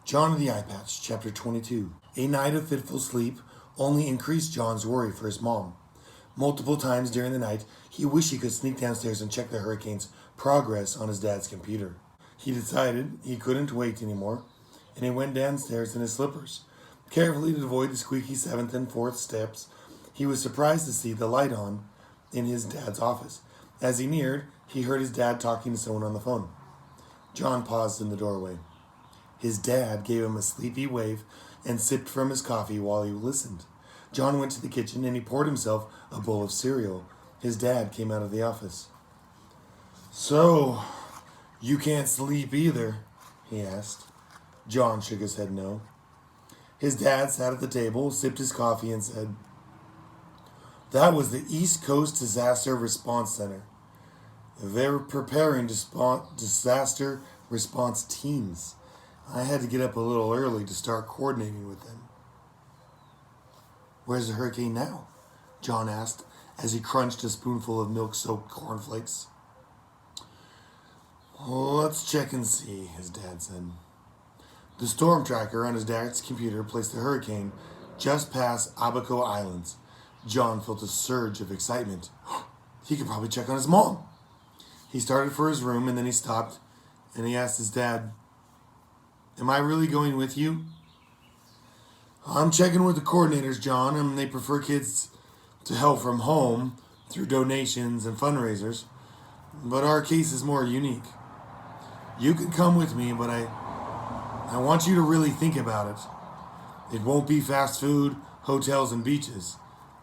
John of the Eye Patch, Chapter 22. A night of fitful sleep only increased John's worry for his mom. Multiple times during the night, he wished he could sneak downstairs and check the hurricane's progress on his dad's computer. He decided he couldn't wait anymore, and he went downstairs in his slippers. Carefully to avoid the squeaky 7th and 4th steps, he was surprised to see the light on in his dad's office. As he neared, he heard his dad talking to someone on the phone. John paused in the doorway. His dad gave him a sleepy wave and sipped from his coffee while he listened. John went to the kitchen and he poured himself a bowl of cereal. His dad came out of the office. "So, you can't sleep either?" he asked. John shook his head no. His dad sat at the table, sipped his coffee, and said, "That was the East Coast Disaster Response Center. They were preparing disaster response teams. I had to get up a little early to start coordinating with them." "Where's the hurricane now?" John asked as he crunched a spoonful of milk-soaked cornflakes. "Let's check and see," his dad said. The storm tracker on his dad's computer placed the hurricane just past Abaco Islands. John felt a surge of excitement. He could probably check on his mom. He started for his room and then he stopped and he asked his dad, "Am I really going with you?" "I'm checking with the coordinators, John, and they prefer kids to help from home through donations and fundraisers. But our case is more unique. You can come with me, but I want you to really think about it. It won't be fast food, hotels, and beaches.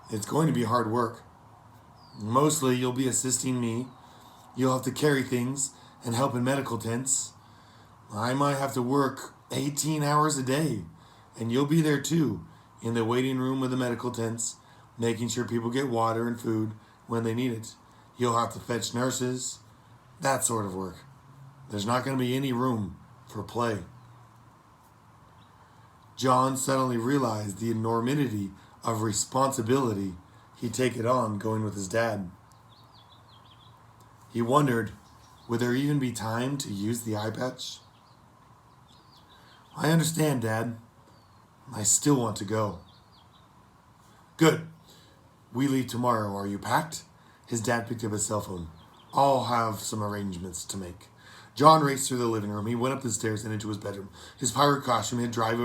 It's going to be hard work. Mostly you'll be assisting me. You'll have to carry things and help in medical tents. I might have to work 18 hours a day, and you'll be there too, in the waiting room of the medical tents, making sure people get water and food when they need it. You'll have to fetch nurses, that sort of work. There's not going to be any room for play." John suddenly realized the enormity of responsibility he'd taken on going with his dad. He wondered, would there even be time to use the eye patch? "I understand, Dad. I still want to go." "Good. We leave tomorrow. Are you packed?" His dad picked up his cell phone. "I'll have some arrangements to make." John raced through the living room. He went up the stairs and into his bedroom. His pirate costume had dried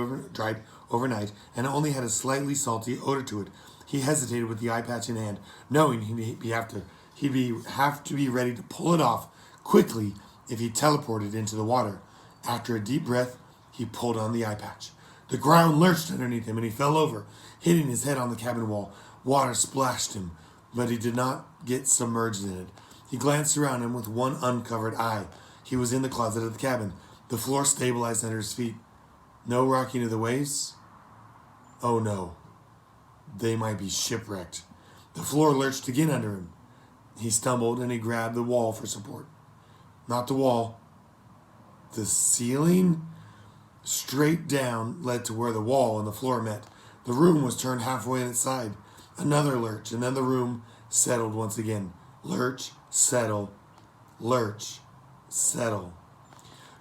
overnight and only had a slightly salty odor to it. He hesitated with the eye patch in hand, knowing he'd have to be ready to pull it off quickly if he teleported into the water. After a deep breath, he pulled on the eye patch. The ground lurched underneath him and he fell over, hitting his head on the cabin wall. Water splashed him, but he did not get submerged in it. He glanced around him with one uncovered eye. He was in the closet of the cabin. The floor stabilized under his feet. No rocking of the waves? Oh no. They might be shipwrecked. The floor lurched again under him. He stumbled and he grabbed the wall for support. Not the wall. The ceiling? Straight down led to where the wall and the floor met. The room was turned halfway on its side. Another lurch, and then the room settled once again. Lurch, settle, lurch, settle.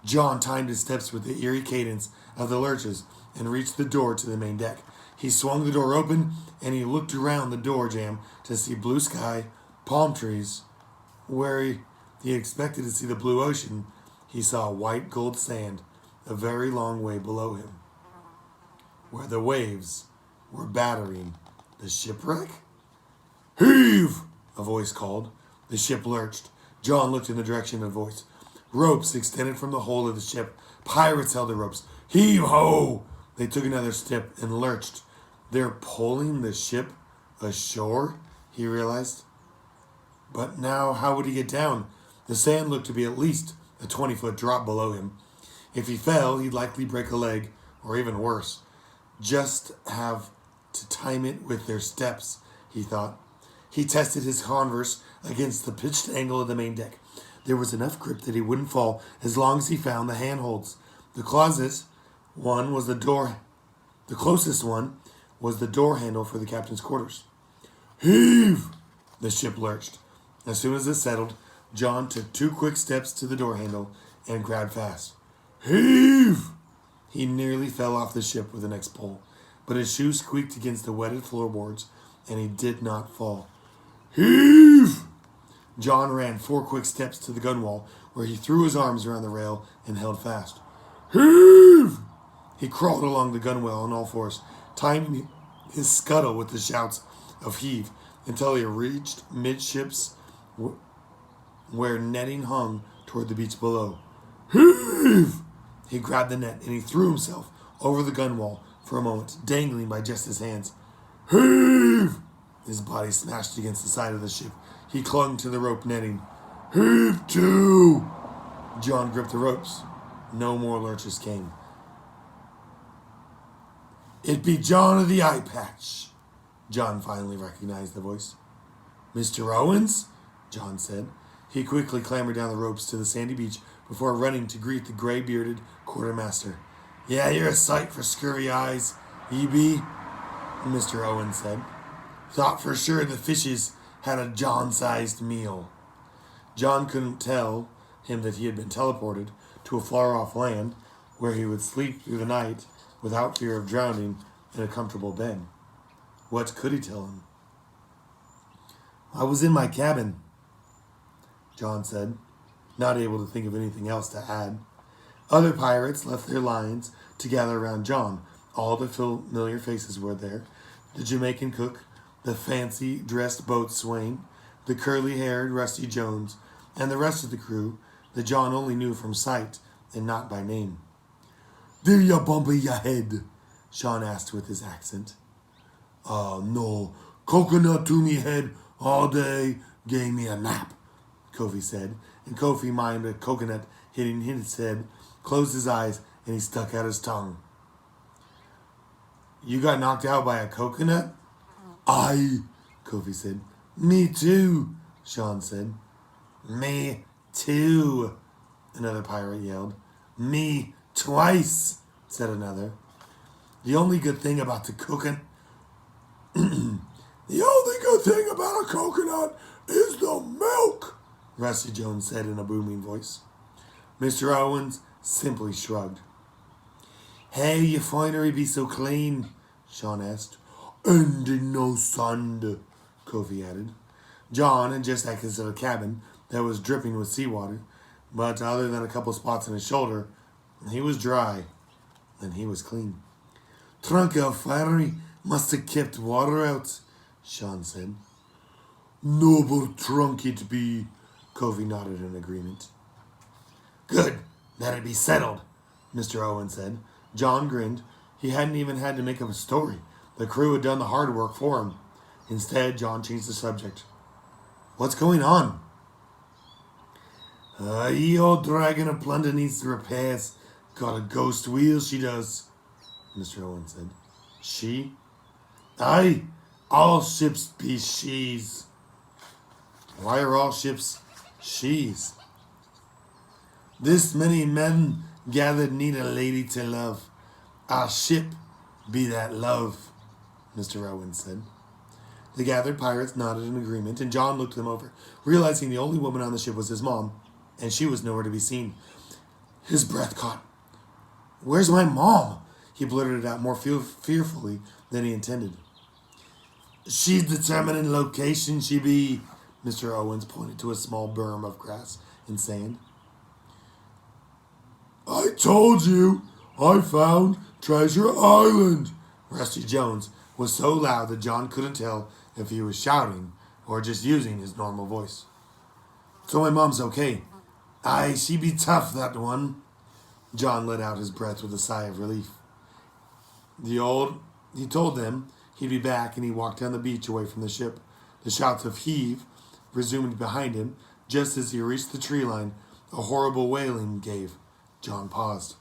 John timed his steps with the eerie cadence of the lurches and reached the door to the main deck. He swung the door open and he looked around the door jamb to see blue sky, palm trees. Where he expected to see the blue ocean, he saw white gold sand a very long way below him, where the waves were battering the shipwreck. "Heave!" a voice called. The ship lurched. John looked in the direction of the voice. Ropes extended from the hull of the ship. Pirates held the ropes. "Heave ho!" They took another step and lurched. They're pulling the ship ashore, he realized. But now how would he get down? The sand looked to be at least a 20-foot drop below him. If he fell, he'd likely break a leg, or even worse. Just have to time it with their steps, he thought. He tested his Converse against the pitched angle of the main deck. There was enough grip that he wouldn't fall as long as he found the handholds. The closest one was the door. The closest one was the door handle for the captain's quarters. "Heave!" The ship lurched. As soon as it settled, John took 2 quick steps to the door handle and grabbed fast. "Heave!" He nearly fell off the ship with the next pull, but his shoe squeaked against the wetted floorboards, and he did not fall. Heave! John ran 4 quick steps to the gunwale, where he threw his arms around the rail and held fast. Heave! He crawled along the gunwale on all fours, timing his scuttle with the shouts of heave until he reached midships where netting hung toward the beach below. Heave! He grabbed the net and he threw himself over the gunwale for a moment, dangling by just his hands. Heave! His body smashed against the side of the ship. He clung to the rope netting. Heave to! John gripped the ropes. No more lurches came. It be John of the Eye Patch. John finally recognized the voice. Mr. Owens? John said. He quickly clambered down the ropes to the sandy beach before running to greet the gray-bearded quartermaster. Yeah, you're a sight for scurvy eyes, ye be, Mr. Owens said. Thought for sure the fishes had a John-sized meal. John couldn't tell him that he had been teleported to a far-off land where he would sleep through the night without fear of drowning in a comfortable bed. What could he tell him? I was in my cabin, John said, not able to think of anything else to add. Other pirates left their lines to gather around John. All the familiar faces were there. The Jamaican cook, the fancy-dressed boatswain, the curly-haired Rusty Jones, and the rest of the crew that John only knew from sight and not by name. Did ya bump your head? Sean asked with his accent. No. Coconut to me head all day gave me a nap, Kofi said, and Kofi mimed a coconut hitting his head, closed his eyes, and he stuck out his tongue. You got knocked out by a coconut? Aye, Kofi said. Me too, Sean said. Me too, another pirate yelled. Me twice, said another. The only good thing about the coconut... The only good thing about a coconut is the milk, Rusty Jones said in a booming voice. Mr. Owens simply shrugged. Hey, you finery be so clean, Sean asked. And in no sand, Kofi added. John had just exited a cabin that was dripping with seawater, but other than a couple spots on his shoulder, he was dry and he was clean. Trunk of finery must have kept water out, Sean said. Noble trunk it be, Kofi nodded in agreement. Good, that'd be settled, Mr. Owen said. John grinned. He hadn't even had to make up a story. The crew had done the hard work for him. Instead, John changed the subject. What's going on? Ye old dragon of plunder needs repairs. Got a ghost wheel, she does, Mr. Owen said. She? Aye, all ships be she's. Why are all ships she's? This many men gathered need a lady to love. Our ship be that love, Mr. Owen said. The gathered pirates nodded in agreement, and John looked them over, realizing the only woman on the ship was his mom, and she was nowhere to be seen. His breath caught. Where's my mom? He blurted it out more fearfully than he intended. She's determining location, she be, Mr. Owens pointed to a small berm of grass and sand. I told you, I found Treasure Island. Rusty Jones was so loud that John couldn't tell if he was shouting or just using his normal voice. So my mom's okay. Aye, she be tough, that one. John let out his breath with a sigh of relief. He told them he'd be back, and he walked down the beach away from the ship. The shouts of heave resumed behind him. Just as he reached the tree line, a horrible wailing gave. John paused.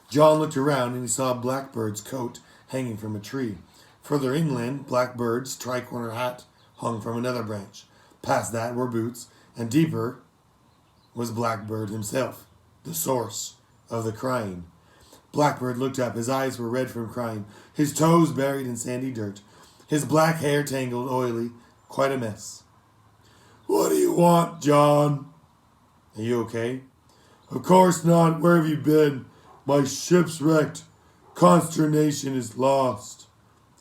John looked around, and he saw a blackbird's coat hanging from a tree. Further inland, Blackbird's tricorner hat hung from another branch. Past that were boots, and deeper was Blackbird himself, the source of the crying. Blackbird looked up. His eyes were red from crying, his toes buried in sandy dirt, his black hair tangled, oily, quite a mess. What do you want, John? Are you okay? Of course not. Where have you been? My ship's wrecked. Consternation is lost.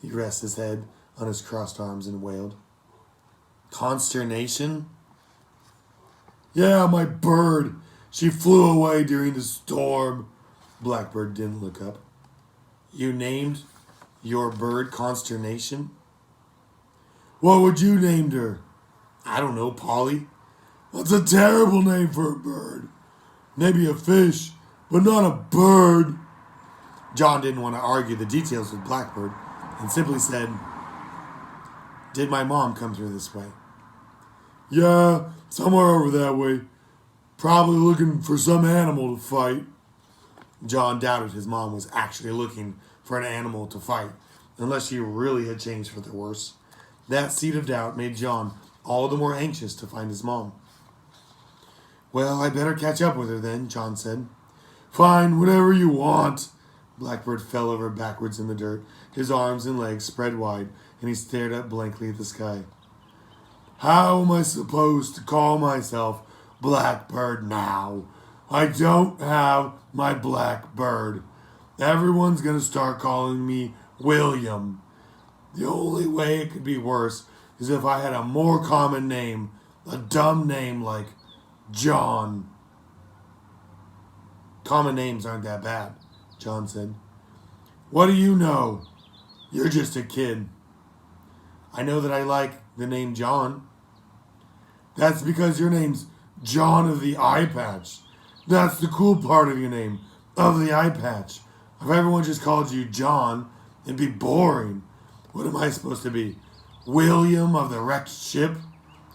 He rests his head on his crossed arms and wailed. Consternation? Yeah, my bird. She flew away during the storm. Blackbird didn't look up. You named your bird Consternation? What would you name her? I don't know, Polly. That's a terrible name for a bird. Maybe a fish, but not a bird. John didn't want to argue the details with Blackbird and simply said, Did my mom come through this way? Yeah, somewhere over that way. Probably looking for some animal to fight. John doubted his mom was actually looking for an animal to fight, unless she really had changed for the worse. That seed of doubt made John all the more anxious to find his mom. Well, I better catch up with her then, John said. Fine, whatever you want. Blackbird fell over backwards in the dirt, his arms and legs spread wide, and he stared up blankly at the sky. How am I supposed to call myself Blackbird now? I don't have my Blackbird. Everyone's going to start calling me William. The only way it could be worse is if I had a more common name, a dumb name like John. Common names aren't that bad, John said. What do you know? You're just a kid. I know that I like the name John. That's because your name's John of the Eye Patch. That's the cool part of your name, of the eye patch. If everyone just called you John, it'd be boring. What am I supposed to be? William of the wrecked ship?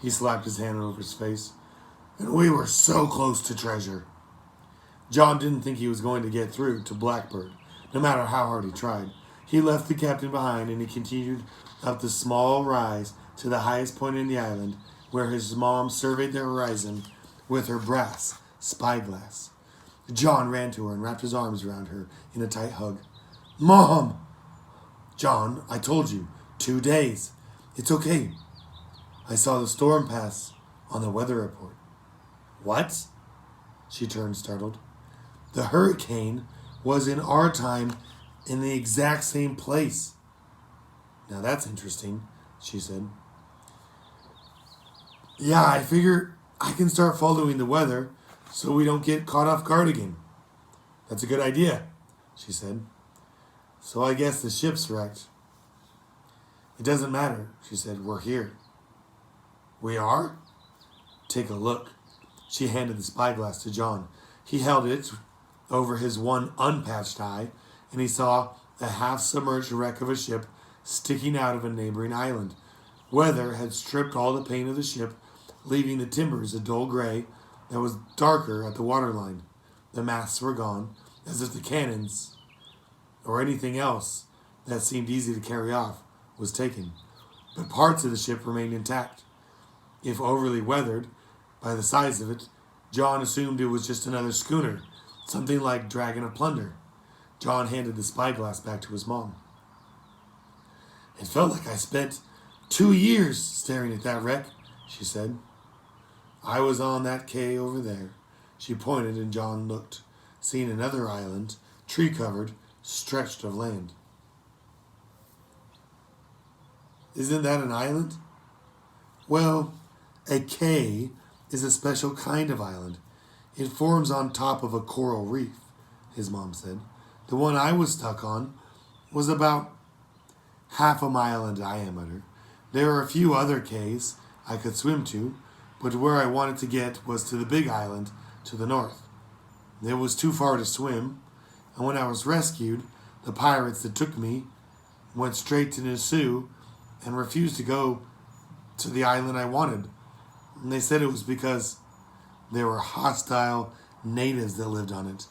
He slapped his hand over his face. And we were so close to treasure. John didn't think he was going to get through to Blackbird, no matter how hard he tried. He left the captain behind and he continued up the small rise to the highest point in the island, where his mom surveyed the horizon with her brass spyglass. John ran to her and wrapped his arms around her in a tight hug. Mom! John, I told you, 2 days. It's okay. I saw the storm pass on the weather report. What? She turned startled. The hurricane was in our time in the exact same place. Now that's interesting, she said. Yeah, I figure I can start following the weather so we don't get caught off guard again. That's a good idea, she said. So I guess the ship's wrecked. It doesn't matter, she said. We're here. We are? Take a look. She handed the spyglass to John. He held it over his one unpatched eye, and he saw a half-submerged wreck of a ship sticking out of a neighboring island. Weather had stripped all the paint of the ship, leaving the timbers a dull gray that was darker at the waterline. The masts were gone, as if the cannons, or anything else that seemed easy to carry off, was taken. But parts of the ship remained intact. If overly weathered, by the size of it, John assumed it was just another schooner, something like Dragon of Plunder. John handed the spyglass back to his mom. It felt like I spent 2 years staring at that wreck, she said. I was on that quay over there. She pointed and John looked, seeing another island, tree-covered, stretched of land. Isn't that an island? Well, a quay is a special kind of island. It forms on top of a coral reef, his mom said. The one I was stuck on was about half a mile in diameter. There are a few other quays I could swim to, but where I wanted to get was to the big island to the north. It was too far to swim, and when I was rescued, the pirates that took me went straight to Nassau and refused to go to the island I wanted. And they said it was because there were hostile natives that lived on it.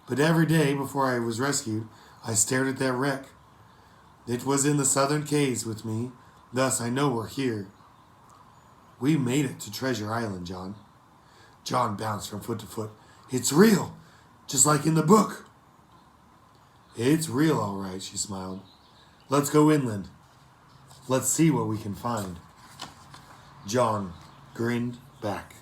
But every day before I was rescued, I stared at that wreck. It was in the southern quays with me, thus I know we're here. We made it to Treasure Island, John. John bounced from foot to foot. It's real, just like in the book. It's real, all right, she smiled. Let's go inland. Let's see what we can find. John grinned back.